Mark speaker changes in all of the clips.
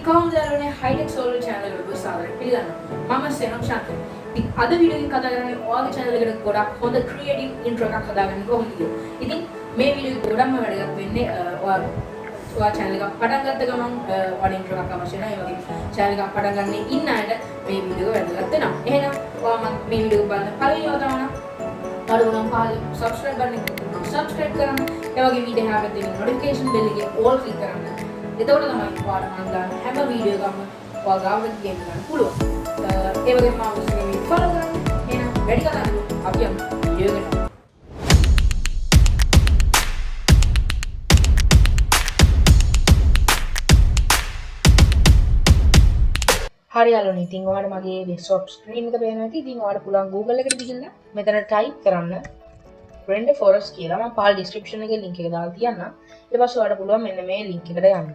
Speaker 1: කොහොමද යාළුවනේ HIGHTECH SOLVER channel එකට ඔබ සාදරයෙන් පිළිගන්නවා. මම සෙනම් ශාන්තන්. ඉතින් අද වීඩියෝ එකකින් කතා කරන්නේ ඔයාගේ channel එකට ගොඩක් හොඳ ක්‍රියේටිව් ඉන්ට්‍රෝ එකක් හදාගන්න කොහොමද කියලා. ඉතින් මේ වීඩියෝ එක ගොඩක්ම වැදගත් වෙන්නේ ඔයා channel එකක් පටන් ගත්ත ගමන් ඔයාට ඉන්ට්‍රෝ එකක් අවශ්‍ය නැහැ. ඒ වගේ channel එකක් පටන් ගන්න ඉන්න අයට මේ වීඩියෝ එක වැදගත් වෙනවා. එහෙනම් ඔයා මේ වීඩියෝ එක බලන පළවෙනි වතාව නම් subscribe button එක subscribe කරන්න. ඒ වගේ වීඩියෝ එකකට තියෙන notification bell එකේ all click කරන්න. එතකොට තමයි ඔයාලට මම දාන හැම වීඩියෝ එකක්ම ඔයා ගාවට ගේන්න ගන්න පුළුවන්. ඒ වගේම මම ඔස්සේ follow කරන්න. එහෙනම් වැඩි කතා කරමු. අපි යමු වීඩියෝ එකට. හරි යාළුවනේ, ඉතින් ඔයාලට මගේ desktop screen එක පේනවා ඇති. ඉතින් ඔයාලට පුළුවන් Google එකට ගිහිල්ලා මෙතන type කරන්න render forest කියලා. මම පාල් description එකේ link එක දාලා තියන්නම්. ඊට පස්සේ ඔයාලට පුළුවන් මෙන්න මේ link එකට යන්න.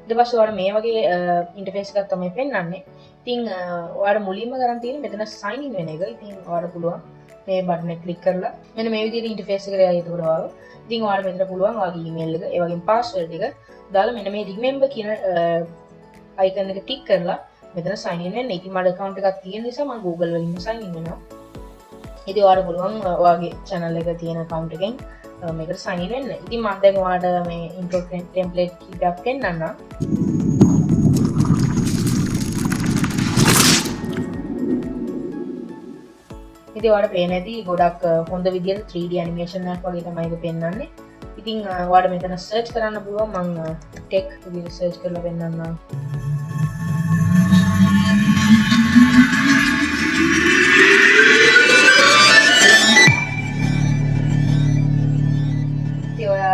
Speaker 1: ඊට පස්සේ ඔයාලට මේ වගේ interface එකක් තමයි පෙන්වන්නේ. ඉතින් ඔයාලට මුලින්ම කරන් තියෙන්නේ මෙතන sign in වෙන එක. ඉතින් ඔයාලට පුළුවන් මේ button එක click කරලා මෙන්න මේ විදිහට interface එකට යයි. එතකොට ඔයාලා ඉතින් ඔයාලට මෙතන පුළුවන් ඔයාගේ email එක, ඒ වගේම password එක දාලා මෙන්න මේ remember කියන icon එක tick කරලා මෙතන sign in වෙන්න. ඉතින් මට account එකක් තියෙන නිසා මම Google වලින් sign in වෙනවා. ඉතින් ඔයාලට පුළුවන් ඔයාගේ channel එක තියෙන account එකෙන් මේකට sign in වෙන්න. ඉතින් මම දැන් ඔයාලට මේ intro template කීපයක් පෙන්නන්නම්. ඉතින් ඔයාලට පේන ඇති ගොඩක් හොඳ විදිහට 3D animation එකක් වගේ තමයි ඒක පෙන්වන්නේ. ඉතින් ඔයාලට මෙතන search කරන්න පුළුවන්. මම tech විදිහට search කරලා පෙන්නන්නම්.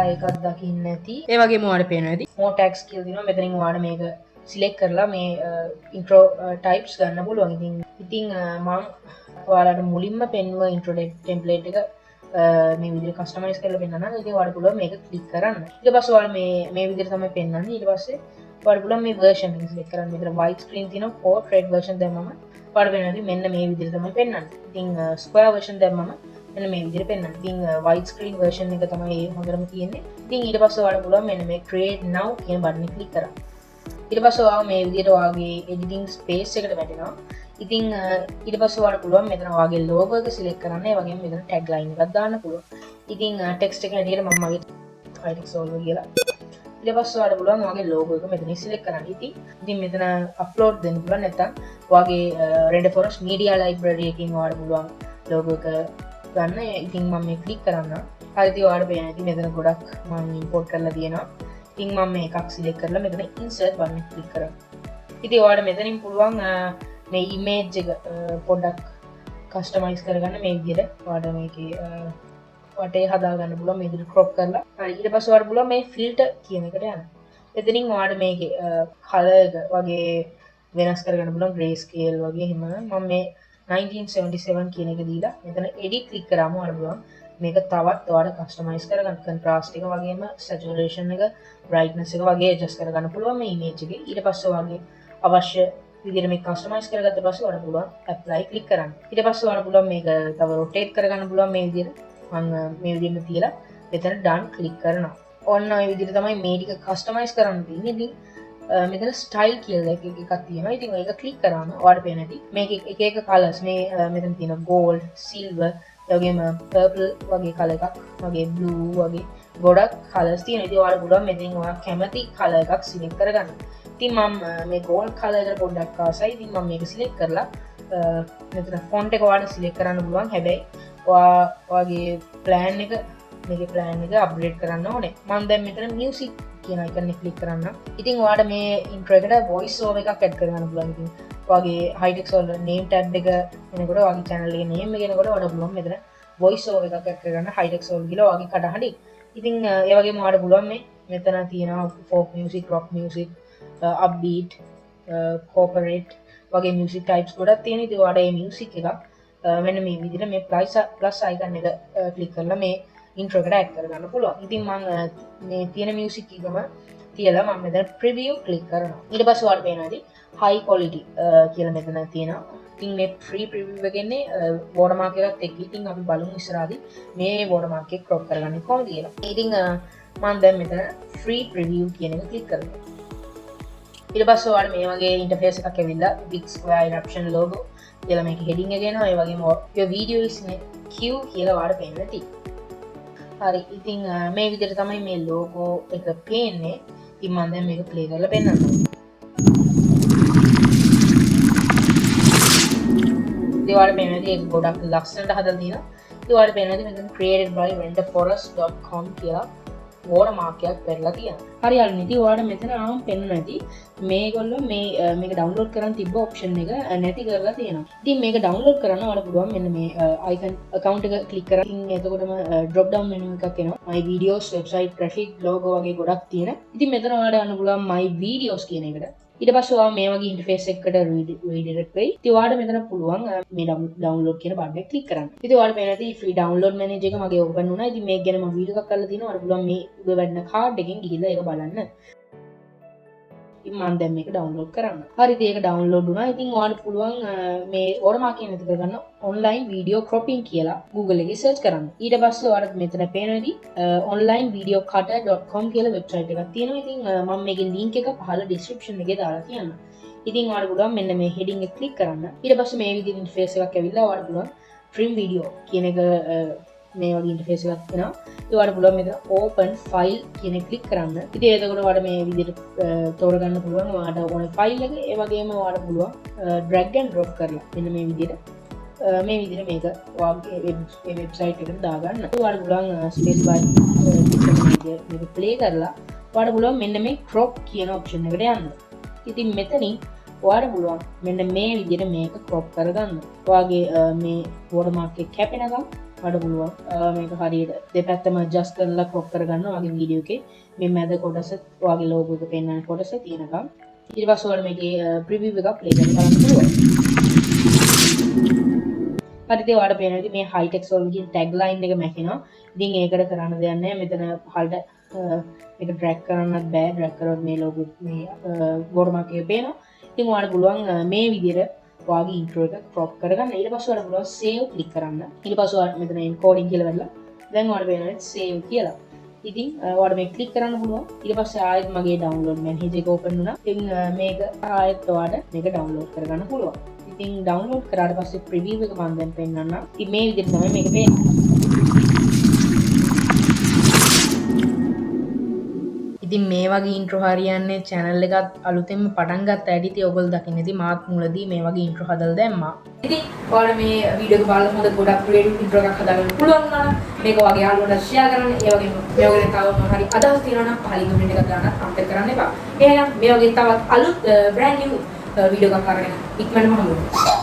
Speaker 1: එකක් දකින්න ඇති. ඒ වගේම ඔයාලට පේනවා ඇති more tags කියලා දිනවා. මෙතනින් ඔයාලට මේක select කරලා මේ intro types ගන්න පුළුවන්. ඉතින් මම ඔයාලට මුලින්ම පෙන්වුව intro template එක මේ විදිහට customize කරලා පෙන්නනවා. ඉතින් ඔයාලට පුළුවන් මේක click කරන්න. ඊට පස්සේ ඔයාලට මේ විදිහට තමයි පෙන්වන්නේ. ඊට පස්සේ ඔයාලට පුළුවන් මේ version එක select කරන්න. මෙතන white screen තියෙනවා. portrait version දැම්මම ඔයාලට වෙනවා මෙන්න මේ විදිහට තමයි පෙන්වන්නේ. ඉතින් square version දැම්මම මෙන්න මේ විදිහට පෙන්වන්න. ඉතින් white screen version එක තමයි හොඳටම තියෙන්නේ. ඉතින් ඊට පස්සේ ඔයාලට පුළුවන් මෙන්න මේ create now කියන button එක click කරන්න. ඊට පස්සේ ඔයාලා මේ විදිහට ඔයාගේ editing space එකට වැටෙනවා. ඉතින් ඊට පස්සේ ඔයාලට පුළුවන් මෙතන ඔයාගේ logo එක select කරන්න. ඒ වගේම මෙතන tagline එකක් දාන්න පුළුවන්. ඉතින් text එක හැටියට මම මගේ HIGHTECH SOLVER කියලා. ඊට පස්සේ ඔයාලට පුළුවන් ඔයාගේ logo එක මෙතන select කරන්න. ඉතින් මෙතන upload දෙන්න පුළුවන්. නැත්නම් ඔයාගේ render forest media library එකකින් ඔයාලට පුළුවන් logo එක ගන්න. ඉතින් මම මේ ක්ලික් කරන්න. හරි ඉතින් ඔයාලට පේනවා ඉතින් මෙතන ගොඩක් මම ඉම්පෝට් කරලා තියෙනවා. ඉතින් මම මේ එකක් සිලෙක්ට් කරලා මෙතන ඉන්සර්ට් බටන් එක ක්ලික් කරා. ඉතින් ඔයාලට මෙතනින් පුළුවන් මේ ඉමේජ් එක පොඩ්ඩක් කස්ටමයිස් කරගන්න. මේ විදිහට ඔයාලට මේකේ වටේ හදා ගන්න පුළුවන් මේ විදිහට ක්‍රොප් කරලා. හරි ඊට පස්සේ ඔයාලට පුළුවන් මේ ෆිල්ටර් කියන එකට යන්න. එතනින් ඔයාලට මේකේ කලර් එක වගේ වෙනස් කරගන්න පුළුවන්. ග්‍රේ ස්කේල් වගේ එහෙම. මම මේ 1977 කියන එක දීලා මෙතන edit click කරාම ඔයාලට පුළුවන් මේක තවත් ඔයාලට customize කරගන්න. contrast එක වගේම saturation එක, brightness එක වගේ adjust කරගන්න පුළුවන් මේ image එකේ. ඊට පස්සේ ඔයාගේ අවශ්‍ය විදිහට මේක customize කරගත්ත පස්සේ ඔයාලට පුළුවන් apply click කරන්න. ඊට පස්සේ ඔයාලට පුළුවන් මේක තව rotate කරගන්න පුළුවන් මේ විදිහට. මම මේ විදිහට තියලා මෙතන done click කරනවා. ඔන්න ඔය විදිහට තමයි මේ ටික customize කරන්න තියෙන්නේ. ඉතින් මෙතන style කියලා එකක් තියෙනවා. ඉතින් ඒක click කරාම ඔයාලට පේන ඇති මේක එක එක colors මේ මෙතන තියෙන gold, silver, ඒ වගේම purple වගේ color එකක්, වගේ blue වගේ ගොඩක් colors තියෙනවා. ඉතින් ඔයාලට පුළුවන් මෙතනින් ඔයා කැමති color එකක් select කරගන්න. ඉතින් මම මේ gold color එකට පොඩ්ඩක් ආසයි. ඉතින් මම මේක select කරලා මෙතන font එක ඔයාලට select කරන්න පුළුවන්. හැබැයි ඔයාගේ plan එක මේකේ plan එක upgrade කරන්න ඕනේ. මම දැන් මෙතන music කියන icon එක click කරන්න. ඉතින් ඔයාලට මේ intro එකට voice over එකක් add කරගන්න පුළුවන්. ඉතින් ඔයාගේ HIGHTECH SOLVER name tab එක එනකොට ඔයාගේ channel එකේ name එක එනකොට ඔයාලට පුළුවන් මෙතන voice over එකක් add කරගන්න HIGHTECH SOLVER කියලා ඔයාගේ කටහඬින්. ඉතින් ඒ වගේම ඔයාලට පුළුවන් මේ මෙතන තියෙනවා folk music, rock music, upbeat, corporate වගේ music types ගොඩක් තියෙනවා. ඉතින් ඔයාලට මේ music එක මෙන්න මේ විදිහට මේ plus icon එක click කරලා මේ intro එකට add කරගන්න පුළුවන්. ඉතින් මම මේ තියෙන music එකම තියලා මම මෙතන preview click කරනවා. ඊට පස්සේ ඔයාලට පේනවා ඇති high quality කියලා මෙතන තියෙනවා. ඉතින් මේ free preview එකෙන්නේ watermark එකත් එක්ක. ඉතින් අපි බලමු ඉස්සරහදී මේ watermark එක crop කරගන්නේ කොහොමද කියලා. ඉතින් මම දැන් මෙතන free preview කියන එක click කරනවා. ඊට පස්සේ ඔයාලට මේ වගේ ඉන්ටර්ෆේස් එකක් එවිලා big square eruption logo කියලා මේක heading එක එනවා. ඒ වගේම your video is in a queue කියලා ඔයාලට පේන්න ඇති. හරි. ඉතින් මේ විදිහට තමයි මේ logo එක පේන්නේ. ඉතින් මම දැන් මේක play කරලා පෙන්නන්නම්. ඒවාට පේනදී ඒක ගොඩක් ලස්සනට හදලා තියෙනවා. ඒවාට පේනදී මෙතන created by renderforest.com කියලා watermark එකක් කරලා තියෙනවා. හරි යාළුවනේ. ඉතින් ඔයාලට මෙතන ආවම පෙන්වන්න ඇති මේගොල්ලෝ මේක download කරන් තිබ්බ option එක නැති කරලා තියෙනවා. ඉතින් මේක download කරන්න ඔයාලට පුළුවන් මෙන්න මේ icon account එක click කරලා ඉතින් එතකොටම drop down menu එකක් එනවා. my videos website traffic logo වගේ ගොඩක් තියෙනවා. ඉතින් මෙතන ඔයාලට යන්න පුළුවන් my videos කියන එකට. ඊට පස්සේ ඔයා මේ වගේ ඉන්ටර්ෆේස් එකකට රීඩිරෙක්ට් වෙයි. ඉතින් ඔයාලට මෙතන පුළුවන් මේ ඩවුන්ලෝඩ් කියන බටන් එක ක්ලික් කරන්න. ඉතින් ඔයාලට පේන ඇති ෆ්‍රී ඩවුන්ලෝඩ් මැනේජර් එක මගේ ඕපන් වුණා. ඉතින් මේක ගැන මම වීඩියෝ එකක් කරලා තියෙනවා. ඔයාලට පුළුවන් මේ උඩ වැඩන කාඩ් එකෙන් ගිහිල්ලා ඒක බලන්න. ඉතින් මම දැන් මේක ඩවුන්ලෝඩ් කරන්න. හරි ඉතින් ඒක ඩවුන්ලෝඩ් වුණා. ඉතින් ඔයාලට පුළුවන් මේ watermark එක නැති කරගන්න online video cropping කියලා Google එකේ search කරන්න. ඊට පස්සේ ඔයාලට මෙතන පේනදී onlinevideocutter.com කියලා වෙබ්සයිට් එකක් තියෙනවා. ඉතින් මම මේකේ link එක පහළ description එකේ දාලා තියන්නම්. ඉතින් ඔයාලට පුළුවන් මෙන්න මේ heading එක click කරන්න. ඊට පස්සේ මේ විදිහට interface එකක් ඇවිල්ලා ඔයාලට පුළුවන් trim video කියන එක මේ වගේ ඉන්ටර්ෆේස් එකක් එනවා. ඒ වඩා පුළුවන් මෙතන open file කියන එක ක්ලික් කරන්න. ඉතින් එතකොට ඔයාලට මේ විදිහට තෝරගන්න පුළුවන් ඔයාලට ඕන ෆයිල් එක. ඒ වගේම ඔයාලට පුළුවන් drag and drop කරලා මෙන්න මේ විදිහට මේක ඔයාගේ වෙබ්සයිට් එකට දාගන්න. ඔයාලට පුළුවන් space bar මේක play කරලා ඔයාලට පුළුවන් මෙන්න මේ crop කියන option එකට යන්න. ඉතින් මෙතනින් ඔයාලට පුළුවන් මෙන්න මේ විදිහට මේක crop කරගන්න. ඔයාගේ මේ watermark එක කැපෙනකම් ඔයාලට පුළුවන් මේක හරියට දෙපැත්තම adjust කරලා crop කරගන්න ඔයාගේ වීඩියෝ එකේ මේ මැද කොටස ඔයාගේ logo එක පෙන්වන කොටස තියෙනකම්. ඊට පස්සේ ඔයාලට මේකේ preview එකක් play කරලා බලන්න පුළුවන්. හරි ඉතින් ඔයාලට පේනවා මේ high-tech solver කියන tagline එක මැකෙනවා. ඉතින් ඒකට කරන්න දෙයක් නැහැ. මෙතන පහළට මේක drag කරන්නත් බෑ. drag කරොත් මේ logo මේ watermark එක පේනවා. ඉතින් ඔයාලට පුළුවන් මේ විදිහට ඔයාගේ intro එක crop කරගන්න. ඊට පස්සේ ඔයාලට පුළුවන් save click කරන්න. ඊට පස්සේ ඔයාලට මෙතන encoding කියලා වැදලා දැන් ඔයාලට පේනවා save කියලා. ඉතින් ඔයාලට මේක click කරන්න පුළුවන්. ඊට පස්සේ ආයෙත් මගේ download manager එක open වුණා. ඉතින් මේක ආයෙත් ඔයාලට මේක download කරගන්න පුළුවන්. ඉතින් download කරාට පස්සේ preview එක මම දැන් පෙන්නන්නම්. ඉතින් මේ විදිහට තමයි මේක පේන්නේ. ඉතින් මේ වගේ intro හරියන්නේ channel එකත් අලුතෙන්ම පටන් ගත්ත ඇඩි ඉතින් ඔයගොල්ලෝ දකින්න ඉතින් මාත් මුලදී මේ වගේ intro හදලා දැම්මා. ඉතින් ඔයාලා මේ වීඩියෝ එක බලලා හොඳ ගොඩක් creative intro එකක් හදාගන්න පුළුවන් වුණා නම් මේක වගේ යාළුවන්ට share කරන්න. ඒ වගේම මේ වගේ තව මොනවා හරි අදහස් තියෙනවා නම් පහලින් comment එකක් දාන්න අමතක කරන්න එපා. එහෙනම් මේ වගේ තවත් අලුත් brand new වීඩියෝ එකක් අරගෙන ඉක්මනටම හම්බ වෙමු.